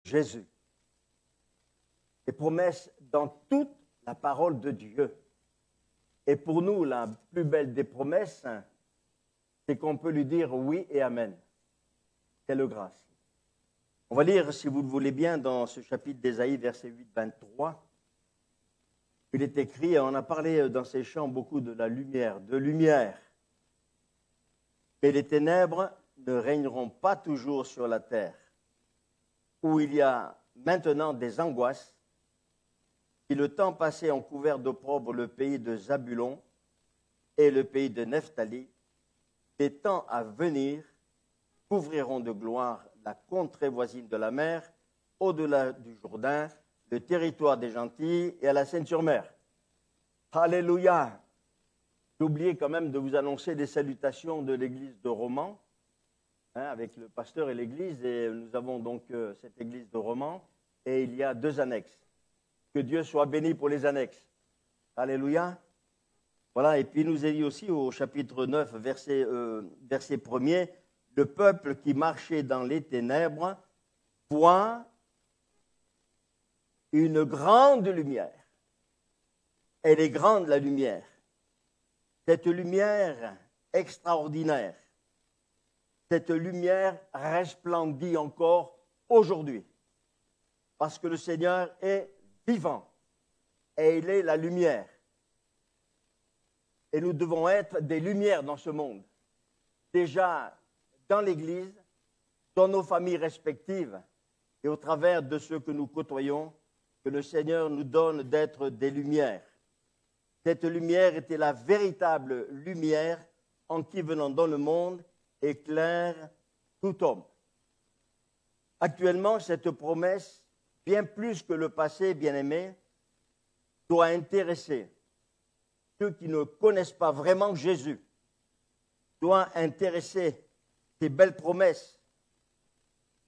Jésus. Des promesses dans toute la parole de Dieu. Et pour nous, la plus belle des promesses, c'est qu'on peut lui dire oui et amen. Quelle grâce. On va lire, si vous le voulez bien, dans ce chapitre d'Ésaïe, verset 8-23. Il est écrit, et on a parlé dans ces chants beaucoup de la lumière, de lumière. Mais les ténèbres ne régneront pas toujours sur la terre, où il y a maintenant des angoisses, qui le temps passé ont couvert d'opprobre le pays de Zabulon et le pays de Nephtali. Les temps à venir couvriront de gloire la contrée voisine de la mer, au-delà du Jourdain, le territoire des gentils et à la Seine-sur-Mer. Alléluia! J'ai oublié quand même de vous annoncer les salutations de l'église de Romans, avec le pasteur et l'église, et nous avons donc cette église de Romans, et il y a 2 annexes. Que Dieu soit béni pour les annexes. Alléluia! Voilà, et puis il nous est dit aussi au chapitre 9, verset 1er, le peuple qui marchait dans les ténèbres voit une grande lumière. Elle est grande, la lumière. Cette lumière extraordinaire, cette lumière resplendit encore aujourd'hui. Parce que le Seigneur est vivant et il est la lumière. Et nous devons être des lumières dans ce monde. Déjà dans l'Église, dans nos familles respectives et au travers de ceux que nous côtoyons, que le Seigneur nous donne d'être des lumières. Cette lumière était la véritable lumière en qui, venant dans le monde, éclaire tout homme. Actuellement, cette promesse, bien plus que le passé bien-aimé, doit intéresser ceux qui ne connaissent pas vraiment Jésus, doit intéresser ces belles promesses.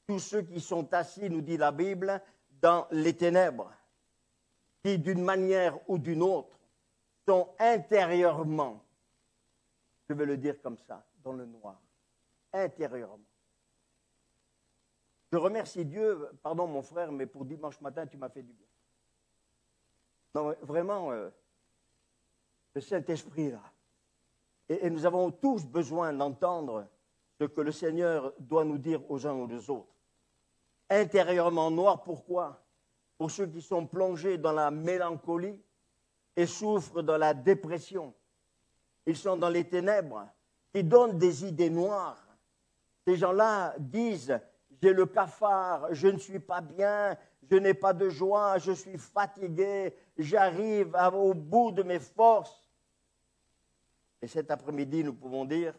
Tous ceux qui sont assis, nous dit la Bible, dans les ténèbres, qui d'une manière ou d'une autre sont intérieurement, je vais le dire comme ça, dans le noir, intérieurement. Je remercie Dieu, pardon mon frère, mais pour dimanche matin, tu m'as fait du bien. Non, vraiment, le Saint-Esprit là. Et nous avons tous besoin d'entendre ce que le Seigneur doit nous dire aux uns ou aux autres. Intérieurement noir, pourquoi? Pour ceux qui sont plongés dans la mélancolie et souffrent de la dépression. Ils sont dans les ténèbres, qui donnent des idées noires. Ces gens-là disent, j'ai le cafard, je ne suis pas bien, je n'ai pas de joie, je suis fatigué, j'arrive au bout de mes forces. Et cet après-midi, nous pouvons dire,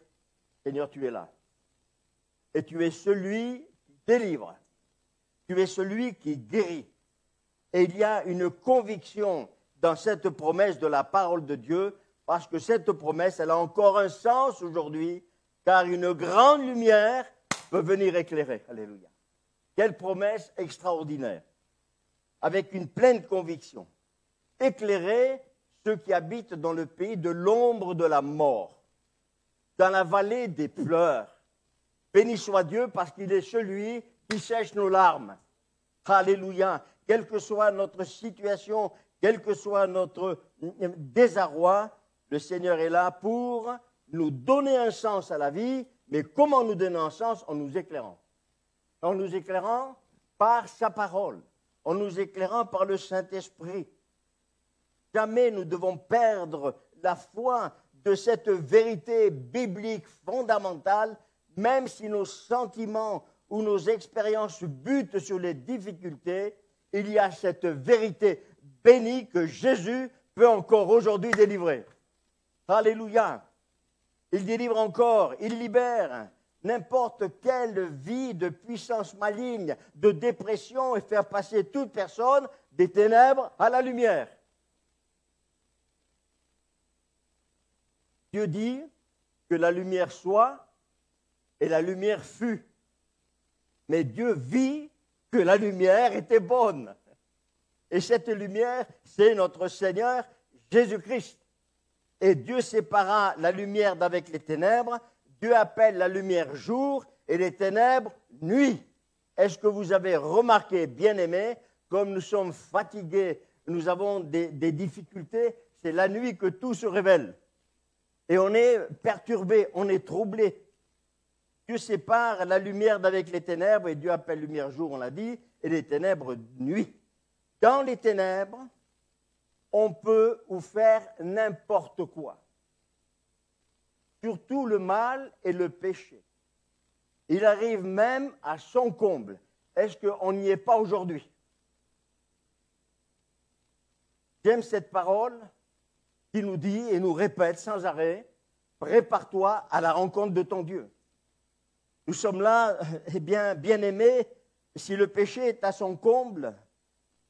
Seigneur, tu es là. Et tu es celui qui délivre. Tu es celui qui guérit. Et il y a une conviction dans cette promesse de la parole de Dieu, parce que cette promesse, elle a encore un sens aujourd'hui, car une grande lumière peut venir éclairer. Alléluia. Quelle promesse extraordinaire. Avec une pleine conviction. Éclairer ceux qui habitent dans le pays de l'ombre de la mort, dans la vallée des pleurs. Béni soit Dieu parce qu'il est celui qui sèche nos larmes. Alléluia. Quelle que soit notre situation, quel que soit notre désarroi, le Seigneur est là pour nous donner un sens à la vie, mais comment nous donner un sens? En nous éclairant. En nous éclairant par sa parole, en nous éclairant par le Saint-Esprit. Jamais nous devons perdre la foi de cette vérité biblique fondamentale, même si nos sentiments ou nos expériences butent sur les difficultés, il y a cette vérité bénie que Jésus peut encore aujourd'hui délivrer. Alléluia. Il délivre encore, il libère n'importe quelle vie de puissance maligne, de dépression et faire passer toute personne des ténèbres à la lumière. Dieu dit que la lumière soit et la lumière fut. Mais Dieu vit que la lumière était bonne. Et cette lumière, c'est notre Seigneur Jésus-Christ. Et Dieu sépara la lumière d'avec les ténèbres. Dieu appelle la lumière jour et les ténèbres nuit. est-ce que vous avez remarqué, bien-aimés, comme nous sommes fatigués, nous avons des difficultés, c'est la nuit que tout se révèle. Et on est perturbé, on est troublé. Dieu sépare la lumière d'avec les ténèbres, et Dieu appelle lumière jour, on l'a dit, et les ténèbres nuit. Dans les ténèbres, on peut ou faire n'importe quoi. Surtout le mal et le péché. Il arrive même à son comble. Est-ce qu'on n'y est pas aujourd'hui? J'aime cette parole qui nous dit et nous répète sans arrêt, prépare-toi à la rencontre de ton Dieu. Nous sommes là, eh bien aimés, si le péché est à son comble.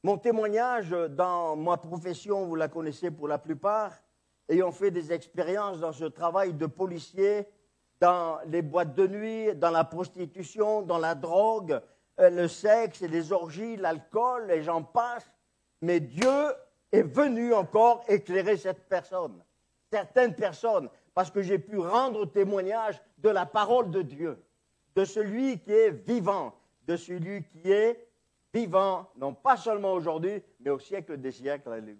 Mon témoignage dans ma profession, vous la connaissez pour la plupart, ayant fait des expériences dans ce travail de policier, dans les boîtes de nuit, dans la prostitution, dans la drogue, le sexe et les orgies, l'alcool, et j'en passe. Mais Dieu est venu encore éclairer certaines personnes, parce que j'ai pu rendre témoignage de la parole de Dieu, de celui qui est vivant, de celui qui est vivant, non pas seulement aujourd'hui, mais au siècle des siècles. Alléluia.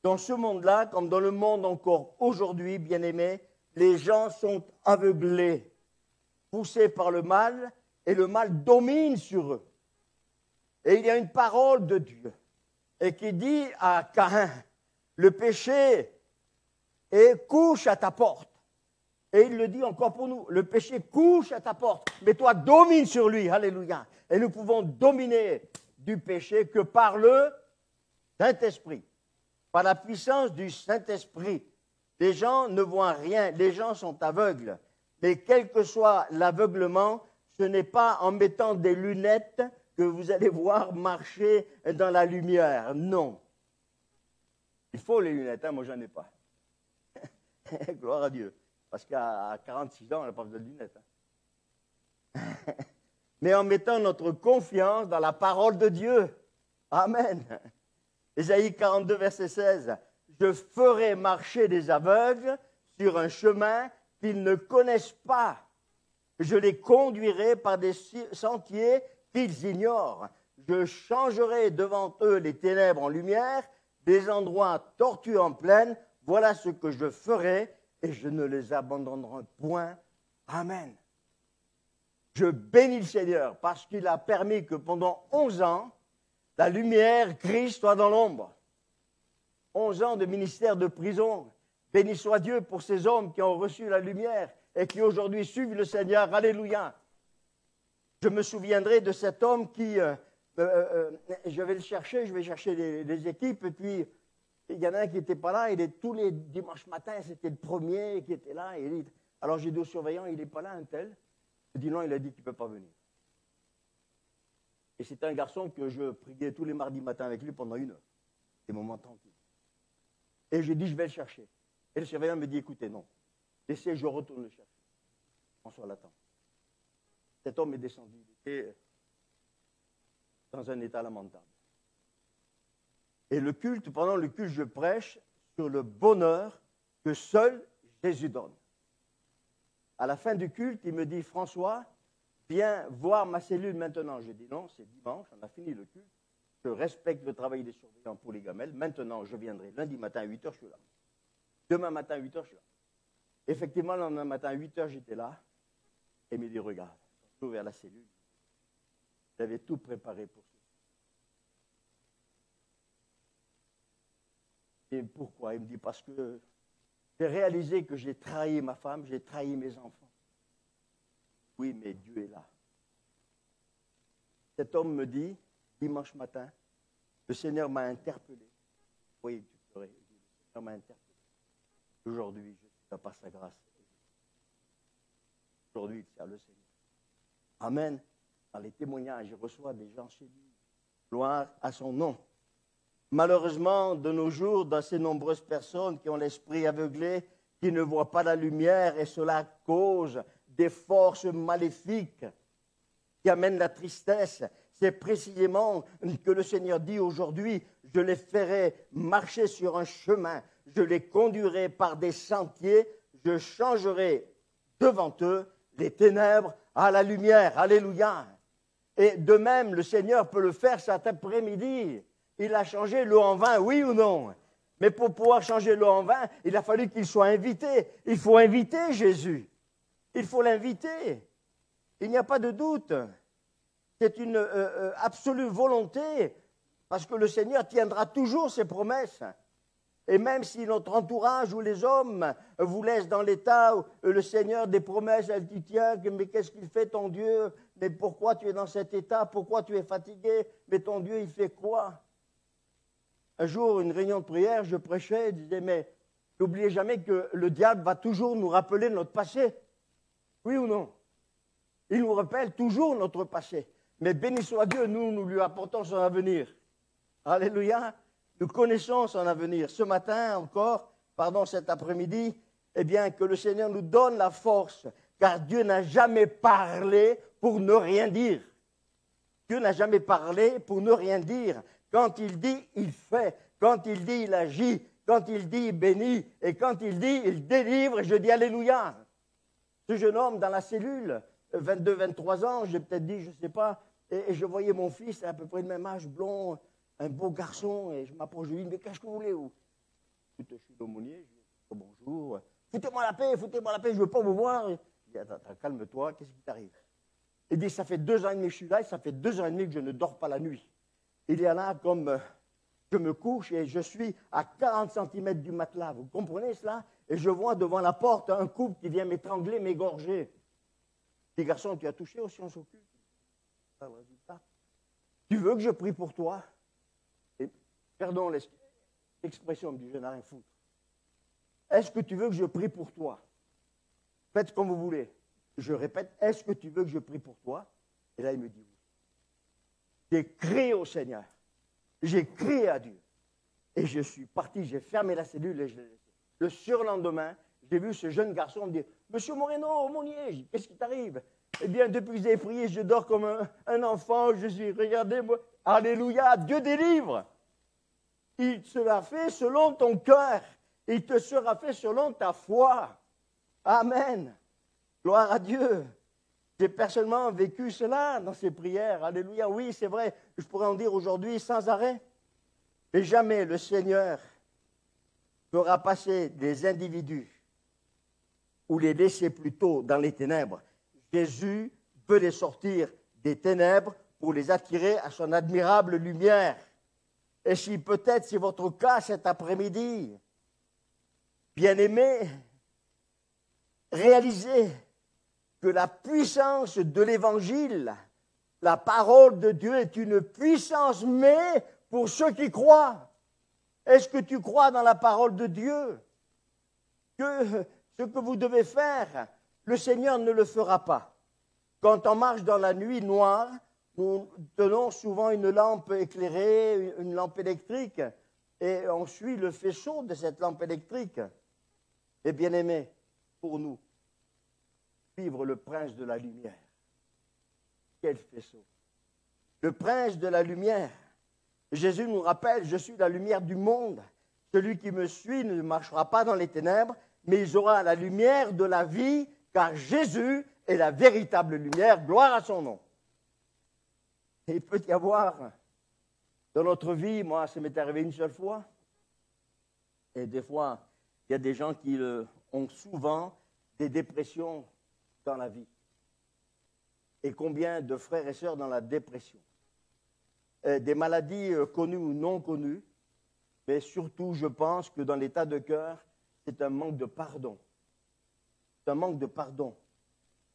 Dans ce monde-là, comme dans le monde encore aujourd'hui, bien-aimés, les gens sont aveuglés, poussés par le mal, et le mal domine sur eux. Et il y a une parole de Dieu, et qui dit à Caïn, le péché couche à ta porte. Et il le dit encore pour nous, le péché couche à ta porte, mais toi domine sur lui, alléluia. Et nous pouvons dominer du péché que par le Saint-Esprit, par la puissance du Saint-Esprit. Les gens ne voient rien, les gens sont aveugles. Mais quel que soit l'aveuglement, ce n'est pas en mettant des lunettes que vous allez voir marcher dans la lumière. Non. Il faut les lunettes, moi j'en ai pas. Gloire à Dieu. Parce qu'à 46 ans, on n'a pas besoin de lunettes. Mais en mettant notre confiance dans la parole de Dieu. Amen. Ésaïe 42, verset 16. Je ferai marcher des aveugles sur un chemin qu'ils ne connaissent pas. Je les conduirai par des sentiers qu'ils ignorent. Je changerai devant eux les ténèbres en lumière, des endroits tortueux en plaine. Voilà ce que je ferai et je ne les abandonnerai point. Amen. Je bénis le Seigneur parce qu'il a permis que pendant 11 ans, la lumière, Christ, soit dans l'ombre. 11 ans de ministère de prison. Béni soit Dieu pour ces hommes qui ont reçu la lumière et qui aujourd'hui suivent le Seigneur. Alléluia. Je me souviendrai de cet homme qui, je vais le chercher, je vais chercher les équipes, et puis il y en a un qui n'était pas là, tous les dimanches matins, c'était le premier qui était là. Alors j'ai dit au surveillant, il n'est pas là, un tel. Il dit non, il a dit qu'il ne peut pas venir. Et c'était un garçon que je priais tous les mardis matins avec lui pendant 1 heure. Des moments tranquilles. Et j'ai dit, je vais le chercher. Et le surveillant me dit, écoutez, non. Laissez, je retourne le chercher. François l'attend. Cet homme est descendu. Il était dans un état lamentable. Et le culte, pendant le culte, je prêche sur le bonheur que seul Jésus donne. À la fin du culte, il me dit, François, viens voir ma cellule maintenant. J'ai dit, non, c'est dimanche, on a fini le culte. Je respecte le travail des surveillants pour les gamelles. Maintenant, je viendrai lundi matin à 8h, je suis là. Demain matin à 8h, je suis là. Effectivement, le lendemain matin à 8h, j'étais là. Et il me dit, regarde, j'ai ouvert la cellule. J'avais tout préparé pour ça. Et pourquoi? Il me dit, parce que j'ai réalisé que j'ai trahi ma femme, j'ai trahi mes enfants. Oui, mais Dieu est là. Cet homme me dit, dimanche matin, le Seigneur m'a interpellé. Oui, tu ferais. Le Seigneur m'a interpellé. Aujourd'hui, je suis là par sa grâce. Aujourd'hui, il sert le Seigneur. Amen. Dans les témoignages, je reçois des gens chez lui. Gloire à son nom. Malheureusement, de nos jours, dans ces nombreuses personnes qui ont l'esprit aveuglé, qui ne voient pas la lumière, et cela cause des forces maléfiques qui amènent la tristesse. C'est précisément que le Seigneur dit aujourd'hui, je les ferai marcher sur un chemin, je les conduirai par des sentiers, je changerai devant eux des ténèbres à la lumière. Alléluia. Et de même, le Seigneur peut le faire cet après-midi. Il a changé l'eau en vin, oui ou non? Mais pour pouvoir changer l'eau en vin, il a fallu qu'il soit invité. Il faut inviter Jésus. Il faut l'inviter. Il n'y a pas de doute. C'est une absolue volonté, parce que le Seigneur tiendra toujours ses promesses. Et même si notre entourage ou les hommes vous laissent dans l'état où le Seigneur des promesses, elle dit, tiens, mais qu'est-ce qu'il fait ton Dieu? Mais pourquoi tu es dans cet état? Pourquoi tu es fatigué? Mais ton Dieu, il fait quoi? Un jour, une réunion de prière, je prêchais, je disais, mais n'oubliez jamais que le diable va toujours nous rappeler notre passé. Oui ou non? Il nous rappelle toujours notre passé. Mais béni soit Dieu, nous lui apportons son avenir. Alléluia. Nous connaissons son avenir. Ce matin encore, cet après-midi, eh bien, que le Seigneur nous donne la force, car Dieu n'a jamais parlé pour ne rien dire. Dieu n'a jamais parlé pour ne rien dire. Quand il dit, il fait. Quand il dit, il agit. Quand il dit, il bénit. Et quand il dit, il délivre. Et je dis Alléluia. Ce jeune homme dans la cellule, 22, 23 ans, j'ai peut-être dit, je ne sais pas, et je voyais mon fils, à peu près de même âge, blond, un beau garçon, et je m'approche de lui, mais qu'est-ce que vous voulez? Je suis l'aumônier, je dis bonjour, foutez-moi la paix, je ne veux pas vous voir. Il dit, attends, calme-toi, qu'est-ce qui t'arrive? Il dit, ça fait 2 ans et demi que je suis là, et ça fait 2 ans et demi que je ne dors pas la nuit. Il y en a comme je me couche et je suis à 40 cm du matelas, vous comprenez cela? Et je vois devant la porte un couple qui vient m'étrangler, m'égorger. Petit garçon, tu as touché aux sciences occultes? Pas le résultat. Tu veux que je prie pour toi? Et, pardon l'expression, du je n'ai rien à foutre. Est-ce que tu veux que je prie pour toi? Faites comme vous voulez. Je répète, est-ce que tu veux que je prie pour toi? Et là, il me dit oui. J'ai crié au Seigneur. J'ai crié à Dieu. Et je suis parti, j'ai fermé la cellule et je l'ai laissé. Le surlendemain, j'ai vu ce jeune garçon me dire, Monsieur Moreno, aumônier, qu'est-ce qui t'arrive? Eh bien, depuis que j'ai prié, je dors comme un enfant, je suis, regardez-moi, alléluia, Dieu délivre. Il sera fait selon ton cœur, il te sera fait selon ta foi. Amen. Gloire à Dieu. J'ai personnellement vécu cela dans ces prières. Alléluia, oui, c'est vrai, je pourrais en dire aujourd'hui sans arrêt. Mais jamais le Seigneur fera passer des individus ou les laisser plutôt dans les ténèbres. Jésus veut les sortir des ténèbres pour les attirer à son admirable lumière. Et si peut-être c'est votre cas cet après-midi, bien-aimés, réalisez que la puissance de l'Évangile, la parole de Dieu est une puissance, mais pour ceux qui croient. Est-ce que tu crois dans la parole de Dieu? Que ce que vous devez faire, le Seigneur ne le fera pas. Quand on marche dans la nuit noire, nous tenons souvent une lampe éclairée, une lampe électrique, et on suit le faisceau de cette lampe électrique. Et bien aimé, pour nous, suivre le prince de la lumière. Quel faisceau! Le prince de la lumière. Jésus nous rappelle, je suis la lumière du monde. Celui qui me suit ne marchera pas dans les ténèbres, mais il aura la lumière de la vie, car Jésus est la véritable lumière. Gloire à son nom. Et il peut y avoir dans notre vie, moi, ça m'est arrivé une seule fois, et des fois, il y a des gens qui ont souvent des dépressions dans la vie. Et combien de frères et sœurs dans la dépression? Des maladies connues ou non connues, mais surtout, je pense que dans l'état de cœur, c'est un manque de pardon. C'est un manque de pardon.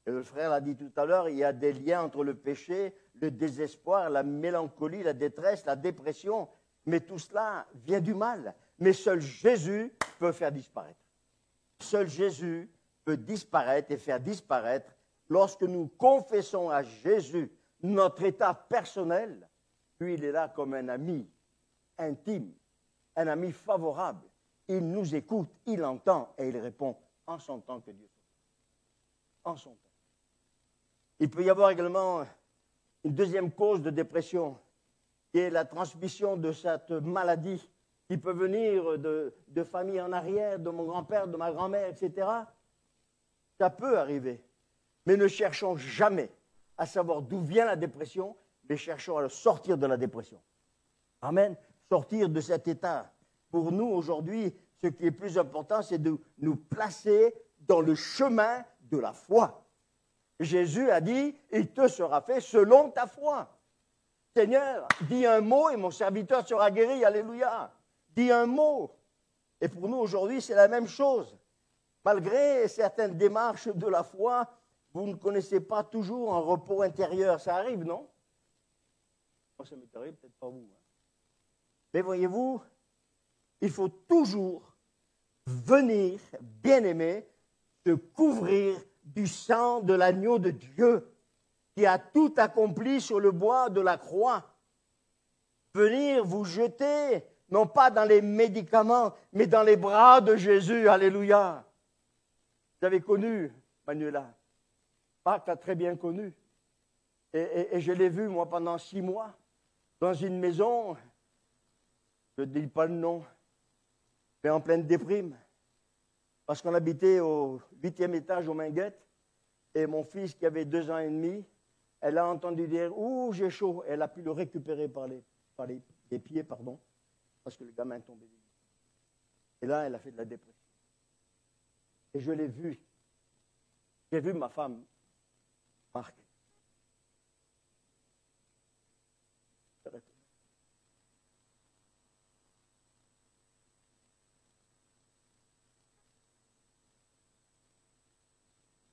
Et le frère l'a dit tout à l'heure, il y a des liens entre le péché, le désespoir, la mélancolie, la détresse, la dépression, mais tout cela vient du mal. Mais seul Jésus peut faire disparaître. Seul Jésus peut disparaître et faire disparaître lorsque nous confessons à Jésus notre état personnel. Lui, il est là comme un ami intime, un ami favorable. Il nous écoute, il entend et il répond en son temps que Dieu fait. En son temps. Il peut y avoir également une deuxième cause de dépression, qui est la transmission de cette maladie qui peut venir de famille en arrière, de mon grand-père, de ma grand-mère, etc. Ça peut arriver. Mais ne cherchons jamais à savoir d'où vient la dépression, mais cherchons à sortir de la dépression. Amen. Sortir de cet état. Pour nous, aujourd'hui, ce qui est plus important, c'est de nous placer dans le chemin de la foi. Jésus a dit, il te sera fait selon ta foi. Seigneur, dis un mot et mon serviteur sera guéri. Alléluia. Dis un mot. Et pour nous, aujourd'hui, c'est la même chose. Malgré certaines démarches de la foi, vous ne connaissez pas toujours un repos intérieur. Ça arrive, non? Moi, ça m'est arrivé, peut-être pas vous. Mais voyez-vous, il faut toujours venir, bien-aimé, se couvrir du sang de l'agneau de Dieu qui a tout accompli sur le bois de la croix. Venir vous jeter, non pas dans les médicaments, mais dans les bras de Jésus. Alléluia. Vous avez connu Manuela. Marc l'a très bien connu. Et je l'ai vu, moi, pendant 6 mois, dans une maison, je ne dis pas le nom, mais en pleine déprime. Parce qu'on habitait au 8e étage aux Minguettes, et mon fils, qui avait 2 ans et demi, elle a entendu dire « Ouh, j'ai chaud ». Elle a pu le récupérer par les pieds, parce que le gamin est tombé. Et là, elle a fait de la dépression. Et je l'ai vu. J'ai vu ma femme, Marc.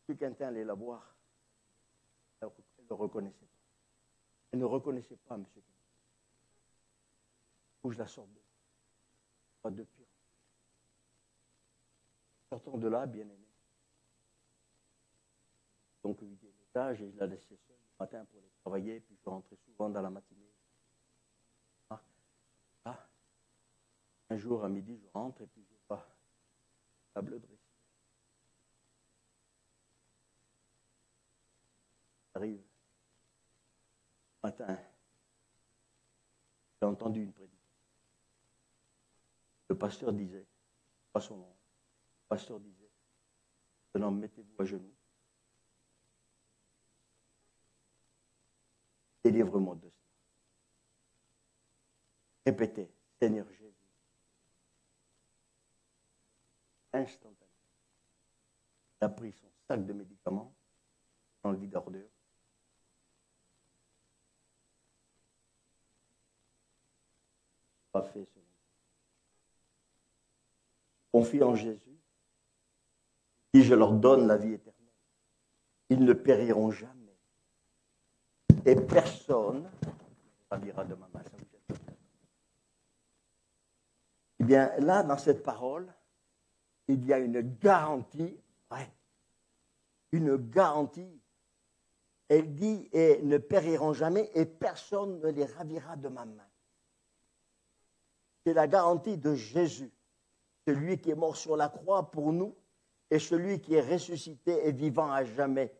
Puis Quentin allait la voir. Elle ne le reconnaissait pas. Elle ne reconnaissait pas M. Quentin. Où je la sors de là. Pas de pire. Sortons de là, bien-aimés. Donc, au 8e étage, et je la laissais seule le matin pour aller travailler, puis je rentrais souvent dans la matinée. Un jour, à midi, je rentre, et puis je vois la table dressée. Arrive. Le matin, j'ai entendu une prédication. Le pasteur disait, pas son nom, le pasteur disait, maintenant mettez-vous à genoux. Délivre-moi de ça. Répétez, Seigneur Jésus. Instantanément. Il a pris son sac de médicaments dans le videur. Pas fait selon. Confie en Jésus. Et je leur donne la vie éternelle. Ils ne périront jamais. Et personne ne ravira de ma main. Ça vous gêne? Eh bien, là, dans cette parole, il y a une garantie, ouais, une garantie. Elle dit, et ne périront jamais, et personne ne les ravira de ma main. C'est la garantie de Jésus, celui qui est mort sur la croix pour nous, et celui qui est ressuscité et vivant à jamais.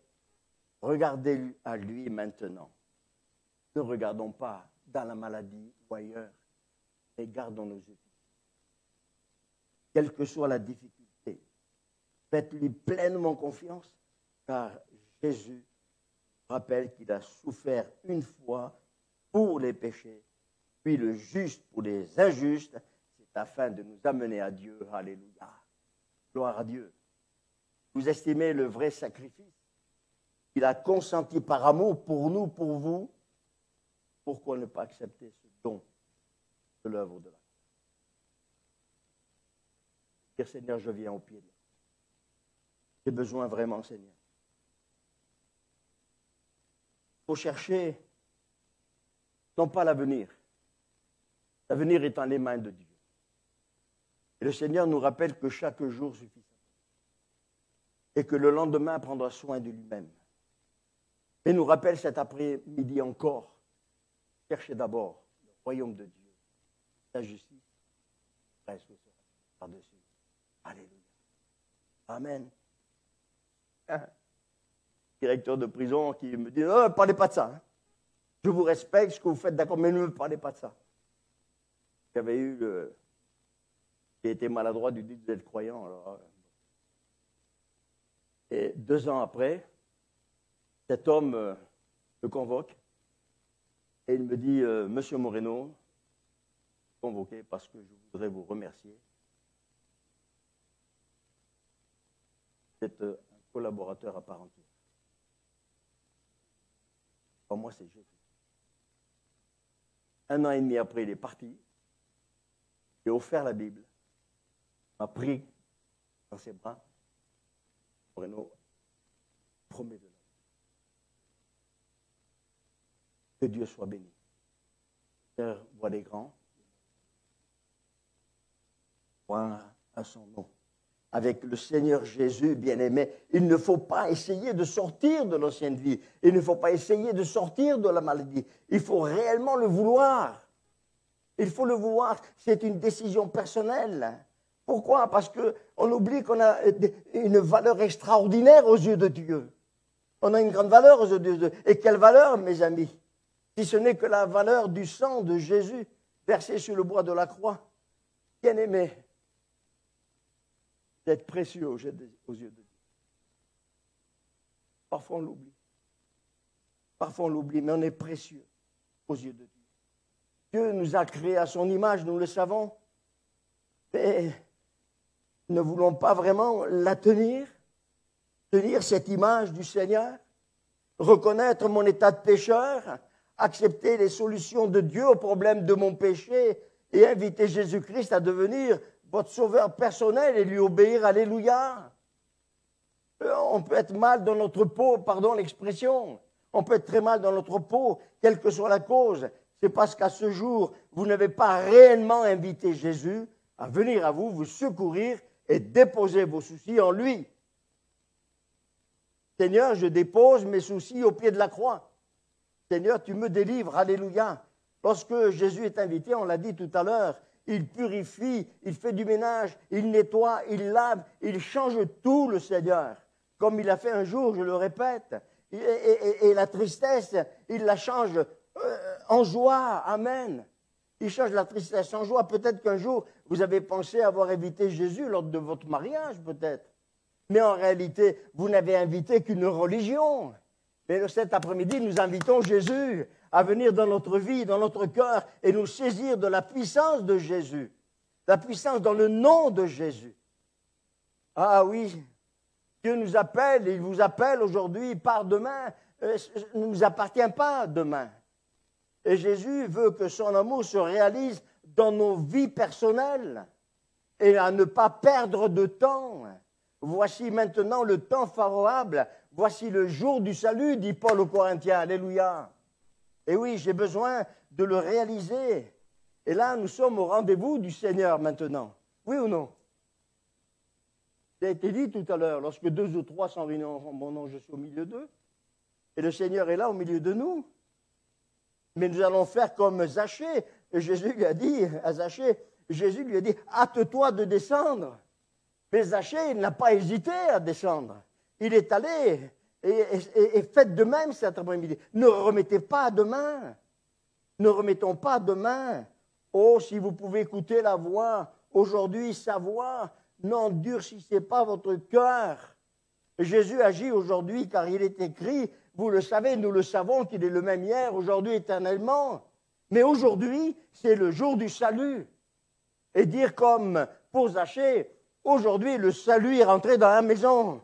Regardez à lui maintenant. Ne regardons pas dans la maladie ou ailleurs, mais gardons nos yeux. Quelle que soit la difficulté, faites-lui pleinement confiance, car Jésus rappelle qu'il a souffert une fois pour les péchés, puis le juste pour les injustes, c'est afin de nous amener à Dieu. Alléluia. Gloire à Dieu. Vous estimez le vrai sacrifice qu'il a consenti par amour pour nous, pour vous. Pourquoi ne pas accepter ce don de l'œuvre de la croix? Dire, Seigneur, je viens au pied de la croix. J'ai besoin vraiment, Seigneur. Il faut chercher, non pas l'avenir. L'avenir est dans les mains de Dieu. Et le Seigneur nous rappelle que chaque jour suffit. Et que le lendemain prendra soin de lui-même. Et nous rappelle cet après-midi encore, cherchez d'abord le royaume de Dieu, sa justice, reste par-dessus. Alléluia. Amen. Directeur de prison qui me dit, ne parlez pas de ça. Hein. Je vous respecte, ce que vous faites, d'accord, mais ne me parlez pas de ça. J'avais eu j'ai été maladroit du dit d'être croyant. Alors, et 2 ans après, cet homme me convoque et il me dit, Monsieur Moreno, convoqué parce que je voudrais vous remercier. Vous êtes un collaborateur à part entière. Pour moi, c'est Jésus. 1 an et demi après, il est parti. Il a offert la Bible. M'a pris dans ses bras. Moreno, promet de l'homme. Que Dieu soit béni. Père, voix des grands. Point à son nom. Avec le Seigneur Jésus, bien-aimé, il ne faut pas essayer de sortir de l'ancienne vie. Il ne faut pas essayer de sortir de la maladie. Il faut réellement le vouloir. Il faut le vouloir. C'est une décision personnelle. Pourquoi? Parce qu'on oublie qu'on a une valeur extraordinaire aux yeux de Dieu. On a une grande valeur aux yeux de Dieu. Et quelle valeur, mes amis? Si ce n'est que la valeur du sang de Jésus versé sur le bois de la croix. Bien-aimé, d'être précieux aux yeux de Dieu. Parfois on l'oublie. Parfois on l'oublie, mais on est précieux aux yeux de Dieu. Dieu nous a créés à son image, nous le savons. Mais ne voulons pas vraiment la tenir cette image du Seigneur, reconnaître mon état de pécheur, accepter les solutions de Dieu au problème de mon péché et inviter Jésus-Christ à devenir votre sauveur personnel et lui obéir, alléluia. On peut être mal dans notre peau, pardon l'expression, on peut être très mal dans notre peau, quelle que soit la cause. C'est parce qu'à ce jour, vous n'avez pas réellement invité Jésus à venir à vous, vous secourir et déposer vos soucis en lui. Seigneur, je dépose mes soucis au pied de la croix. Seigneur, tu me délivres, alléluia. Lorsque Jésus est invité, on l'a dit tout à l'heure, il purifie, il fait du ménage, il nettoie, il lave, il change tout, le Seigneur. Comme il a fait un jour, je le répète. Et la tristesse, il la change en joie. Amen. Il change la tristesse en joie. Peut-être qu'un jour, vous avez pensé avoir invité Jésus lors de votre mariage, peut-être. Mais en réalité, vous n'avez invité qu'une religion. Mais cet après-midi, nous invitons Jésus à venir dans notre vie, dans notre cœur, et nous saisir de la puissance de Jésus. La puissance dans le nom de Jésus. Ah oui, Dieu nous appelle, il vous appelle aujourd'hui, par demain, ne nous appartient pas demain. Et Jésus veut que son amour se réalise dans nos vies personnelles et à ne pas perdre de temps. Voici maintenant le temps favorable, voici le jour du salut, dit Paul aux Corinthiens, alléluia. Et oui, j'ai besoin de le réaliser. Et là, nous sommes au rendez-vous du Seigneur maintenant. Oui ou non? Ça a été dit tout à l'heure, lorsque 2 ou 3 sont réunis en mon nom, je suis au milieu d'eux. Et le Seigneur est là au milieu de nous. Mais nous allons faire comme Zachée. Et Jésus lui a dit à Zachée, Jésus lui a dit, hâte-toi de descendre. Mais Zachée, il n'a pas hésité à descendre. Il est allé et faites de même cet après-midi. Ne remettez pas à demain. Ne remettons pas à demain. Oh, si vous pouvez écouter la voix, aujourd'hui sa voix, n'endurcissez pas votre cœur. Jésus agit aujourd'hui car il est écrit, vous le savez, nous le savons qu'il est le même hier, aujourd'hui, éternellement. Mais aujourd'hui, c'est le jour du salut. Et dire comme pour Zachée, aujourd'hui, le salut est rentré dans la maison.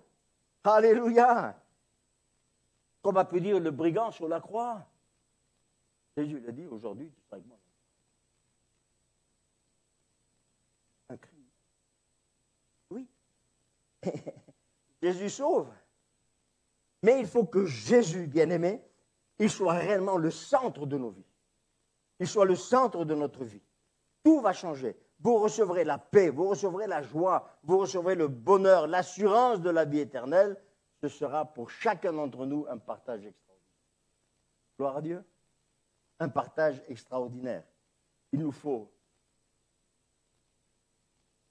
Alléluia. Comme a pu dire le brigand sur la croix. Jésus l'a dit, aujourd'hui, tu seras avec moi. Un cri. Oui. Jésus sauve. Mais il faut que Jésus, bien-aimé, il soit réellement le centre de nos vies. Il soit le centre de notre vie. Tout va changer. Vous recevrez la paix, vous recevrez la joie, vous recevrez le bonheur, l'assurance de la vie éternelle. Ce sera pour chacun d'entre nous un partage extraordinaire. Gloire à Dieu. Un partage extraordinaire. Il nous faut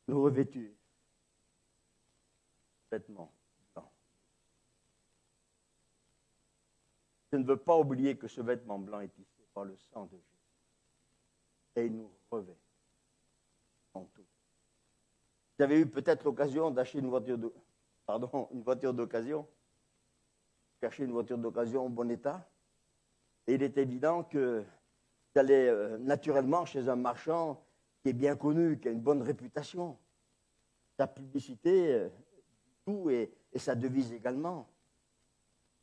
nous revêtir vêtements blancs. Je ne veux pas oublier que ce vêtement blanc est tissé par le sang de Jésus. Et il nous revêt en tout. Vous avez eu peut-être l'occasion d'acheter une voiture d'occasion. chercher une voiture d'occasion en bon état. Et il est évident que j'allais naturellement chez un marchand qui est bien connu, qui a une bonne réputation. Sa publicité, tout, et sa devise également.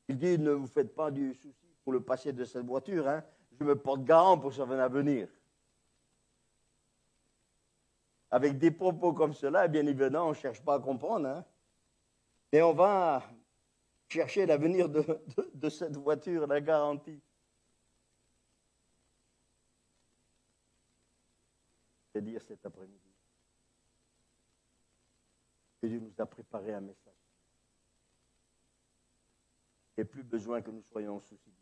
Il dit, ne vous faites pas du souci pour le passé de cette voiture, hein. Je me porte garant pour son avenir. Avec des propos comme cela, bien évidemment, on ne cherche pas à comprendre, hein. Mais on va chercher l'avenir de cette voiture, la garantie. C'est dire cet après-midi que Dieu nous a préparé un message. Il n'y a plus besoin que nous soyons soucis.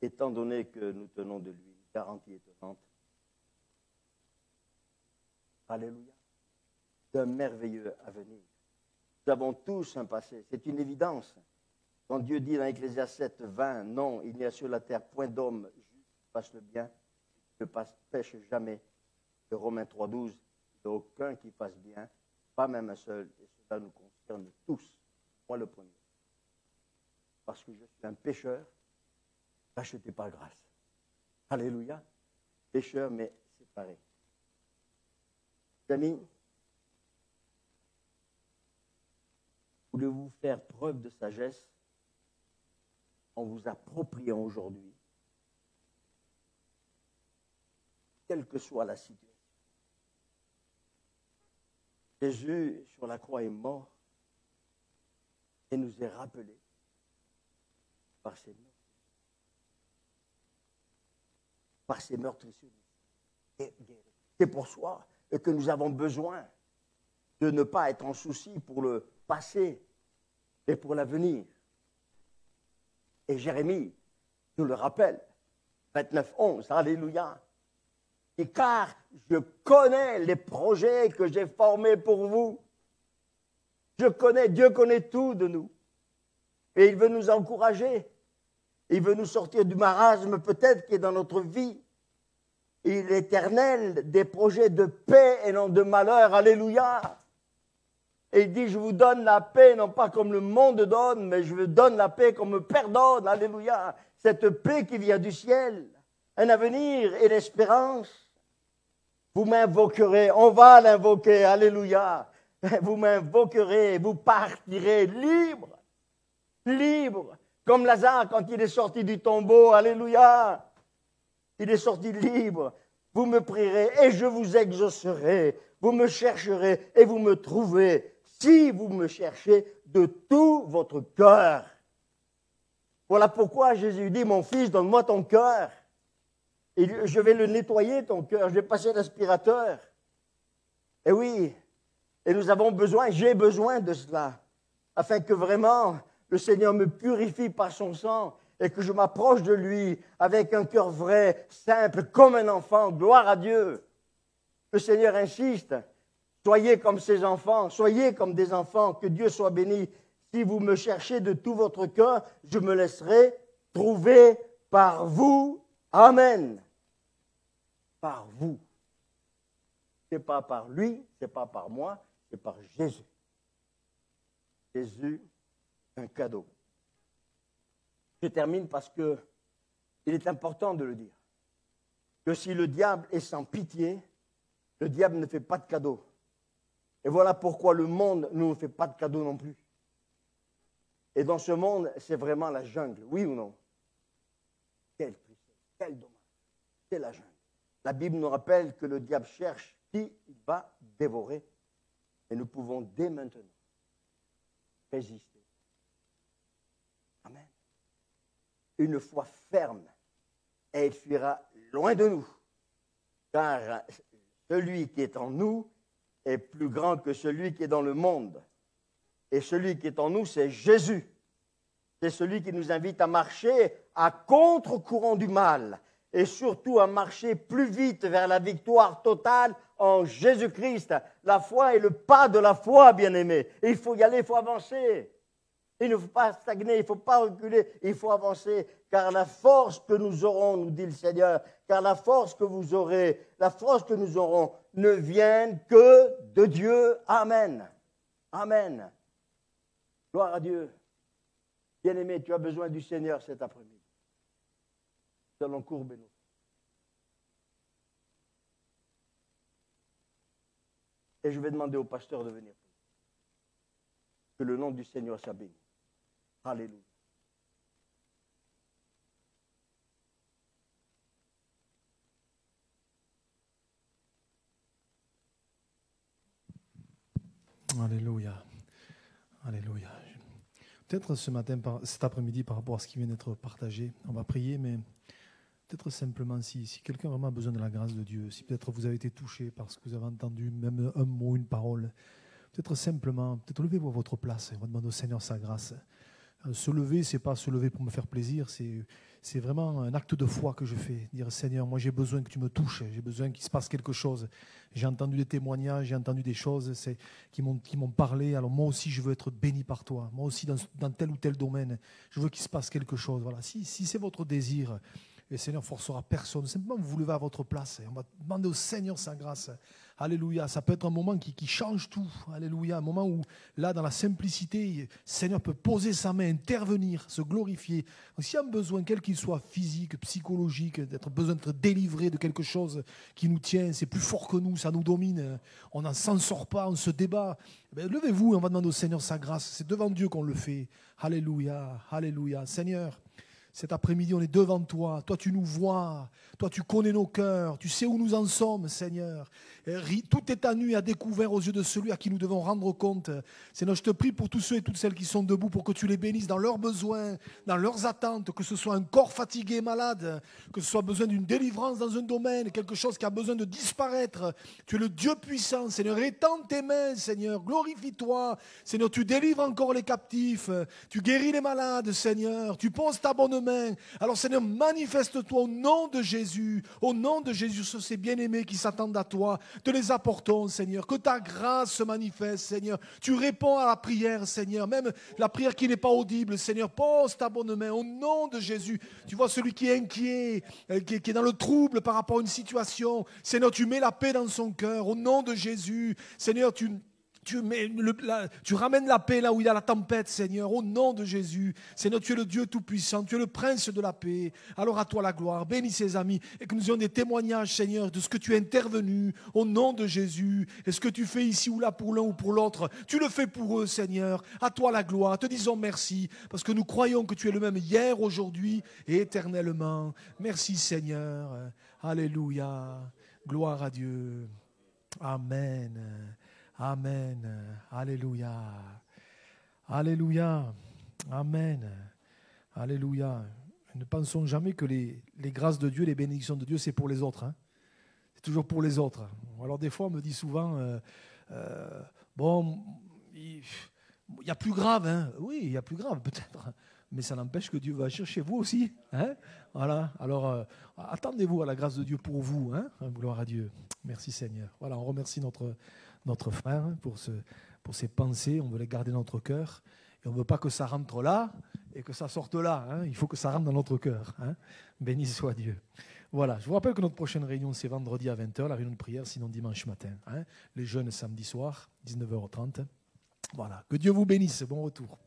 Étant donné que nous tenons de lui une garantie étonnante. Alléluia. D'un merveilleux avenir. Nous avons tous un passé. C'est une évidence. Quand Dieu dit dans Ecclésiaste 7, 20, non, il n'y a sur la terre point d'homme juste qui fasse le bien, ne pêche jamais. De Romains 3, 12, il n'y a aucun qui fasse bien, pas même un seul. Et cela nous concerne tous. Moi le premier. Parce que je suis un pécheur, racheté par grâce. Alléluia. Pécheur, mais séparé. Amis, voulez-vous faire preuve de sagesse en vous appropriant aujourd'hui, quelle que soit la situation. Jésus, sur la croix, est mort et nous est rappelé par ses meurtres. Par ses meurtrissures. C'est pour soi que nous avons besoin de ne pas être en souci pour le passé et pour l'avenir. Et Jérémie nous le rappelle, 29, 11, alléluia. Et car je connais les projets que j'ai formés pour vous. Dieu connaît tout de nous. Et il veut nous encourager. Il veut nous sortir du marasme peut-être qui est dans notre vie. Il est éternel, des projets de paix et non de malheur. Alléluia. Et il dit, je vous donne la paix, non pas comme le monde donne, mais je vous donne la paix comme mon Père donne. Alléluia. Cette paix qui vient du ciel, un avenir et l'espérance. Vous m'invoquerez, on va l'invoquer. Alléluia. Vous m'invoquerez et vous partirez libre. Libre. Comme Lazare quand il est sorti du tombeau. Alléluia. Il est sorti libre. Vous me prierez et je vous exaucerai. Vous me chercherez et vous me trouverez si vous me cherchez de tout votre cœur. Voilà pourquoi Jésus dit, mon fils, donne-moi ton cœur. Et je vais le nettoyer, ton cœur. Je vais passer l'aspirateur. Et oui, et nous avons besoin, j'ai besoin de cela, afin que vraiment le Seigneur me purifie par son sang et que je m'approche de lui avec un cœur vrai, simple, comme un enfant. Gloire à Dieu. Le Seigneur insiste. Soyez comme ses enfants, soyez comme des enfants, que Dieu soit béni. Si vous me cherchez de tout votre cœur, je me laisserai trouver par vous. Amen. Par vous. Ce n'est pas par lui, ce n'est pas par moi, c'est par Jésus. Jésus, un cadeau. Je termine parce que il est important de le dire. Que si le diable est sans pitié, le diable ne fait pas de cadeau. Et voilà pourquoi le monde ne nous fait pas de cadeau non plus. Et dans ce monde, c'est vraiment la jungle, oui ou non? Quelle tristesse, quel dommage. C'est la jungle. La Bible nous rappelle que le diable cherche qui il va dévorer. Et nous pouvons dès maintenant résister. Amen. Une foi ferme, et il fuira loin de nous. Car celui qui est en nous est plus grand que celui qui est dans le monde. Et celui qui est en nous, c'est Jésus. C'est celui qui nous invite à marcher à contre-courant du mal et surtout à marcher plus vite vers la victoire totale en Jésus-Christ. La foi est le pas de la foi, bien-aimé. Et il faut y aller, il faut avancer. Il ne faut pas stagner, il ne faut pas reculer, il faut avancer. Car la force que nous aurons, nous dit le Seigneur, car la force que vous aurez, la force que nous aurons, ne viennent que de Dieu. Amen. Amen. Gloire à Dieu. Bien-aimé, tu as besoin du Seigneur cet après-midi. Nous allons courber nos. Et je vais demander au pasteur de venir. Que le nom du Seigneur soit béni. Alléluia. Alléluia. Alléluia. Peut-être ce matin, cet après-midi, par rapport à ce qui vient d'être partagé, on va prier, mais peut-être simplement si quelqu'un vraiment a besoin de la grâce de Dieu, si peut-être vous avez été touché par ce que vous avez entendu, même un mot, une parole, peut-être simplement, peut-être levez-vous à votre place et on va demander au Seigneur sa grâce. Se lever, ce n'est pas se lever pour me faire plaisir, c'est vraiment un acte de foi que je fais. Dire Seigneur, moi j'ai besoin que tu me touches, j'ai besoin qu'il se passe quelque chose. J'ai entendu des témoignages, j'ai entendu des choses qui m'ont parlé. Alors moi aussi je veux être béni par toi. Moi aussi dans tel ou tel domaine, je veux qu'il se passe quelque chose. Voilà. Si c'est votre désir, et le Seigneur forcera personne. Simplement vous levez à votre place et on va demander au Seigneur sa grâce. Alléluia, ça peut être un moment qui change tout. Alléluia, un moment où, là, dans la simplicité, le Seigneur peut poser sa main, intervenir, se glorifier. Donc, s'il y a un besoin, quel qu'il soit, physique, psychologique, besoin d'être délivré de quelque chose qui nous tient, c'est plus fort que nous, ça nous domine, on n'en s'en sort pas, on se débat, levez-vous et on va demander au Seigneur sa grâce. C'est devant Dieu qu'on le fait. Alléluia, alléluia. Seigneur, cet après-midi, on est devant toi. Toi, tu nous vois. Toi, tu connais nos cœurs. Tu sais où nous en sommes, Seigneur. Tout est à nu et à découvert aux yeux de celui à qui nous devons rendre compte. Seigneur, je te prie pour tous ceux et toutes celles qui sont debout, pour que tu les bénisses dans leurs besoins, dans leurs attentes, que ce soit un corps fatigué, malade, que ce soit besoin d'une délivrance dans un domaine, quelque chose qui a besoin de disparaître. Tu es le Dieu puissant, Seigneur. Étends tes mains, Seigneur. Glorifie-toi. Seigneur, tu délivres encore les captifs. Tu guéris les malades, Seigneur. Tu poses ta bonne main. Alors, Seigneur, manifeste-toi au nom de Jésus. Au nom de Jésus, sur ces bien-aimés qui s'attendent à toi. Te les apportons, Seigneur. Que ta grâce se manifeste, Seigneur. Tu réponds à la prière, Seigneur. Même la prière qui n'est pas audible, Seigneur. Pose ta bonne main au nom de Jésus. Tu vois celui qui est inquiet, qui est dans le trouble par rapport à une situation. Seigneur, tu mets la paix dans son cœur. Au nom de Jésus. Seigneur, tu ramènes la paix là où il y a la tempête, Seigneur, au nom de Jésus. Seigneur, tu es le Dieu Tout-Puissant, tu es le Prince de la paix. Alors à toi la gloire, bénis ses amis et que nous ayons des témoignages, Seigneur, de ce que tu es intervenu au nom de Jésus. Et ce que tu fais ici ou là pour l'un ou pour l'autre, tu le fais pour eux, Seigneur. À toi la gloire, te disons merci parce que nous croyons que tu es le même hier, aujourd'hui et éternellement. Merci, Seigneur. Alléluia. Gloire à Dieu. Amen. Amen. Alléluia. Alléluia. Amen. Alléluia. Ne pensons jamais que les grâces de Dieu, les bénédictions de Dieu, c'est pour les autres. Hein. C'est toujours pour les autres. Alors des fois, on me dit souvent, bon, il y a plus grave. Hein. Oui, il y a plus grave peut-être. Mais ça n'empêche que Dieu va chercher vous aussi. Hein. Voilà. Alors, attendez-vous à la grâce de Dieu pour vous. Hein. Gloire à Dieu. Merci Seigneur. Voilà, on remercie notre frère pour ses pensées. On veut les garder dans notre cœur. Et on ne veut pas que ça rentre là et que ça sorte là. Hein. Il faut que ça rentre dans notre cœur. Hein. Béni soit Dieu. Voilà, je vous rappelle que notre prochaine réunion, c'est vendredi à 20h, la réunion de prière, sinon dimanche matin. Hein. Les jeunes samedi soir, 19h30. Voilà, que Dieu vous bénisse. Bon retour.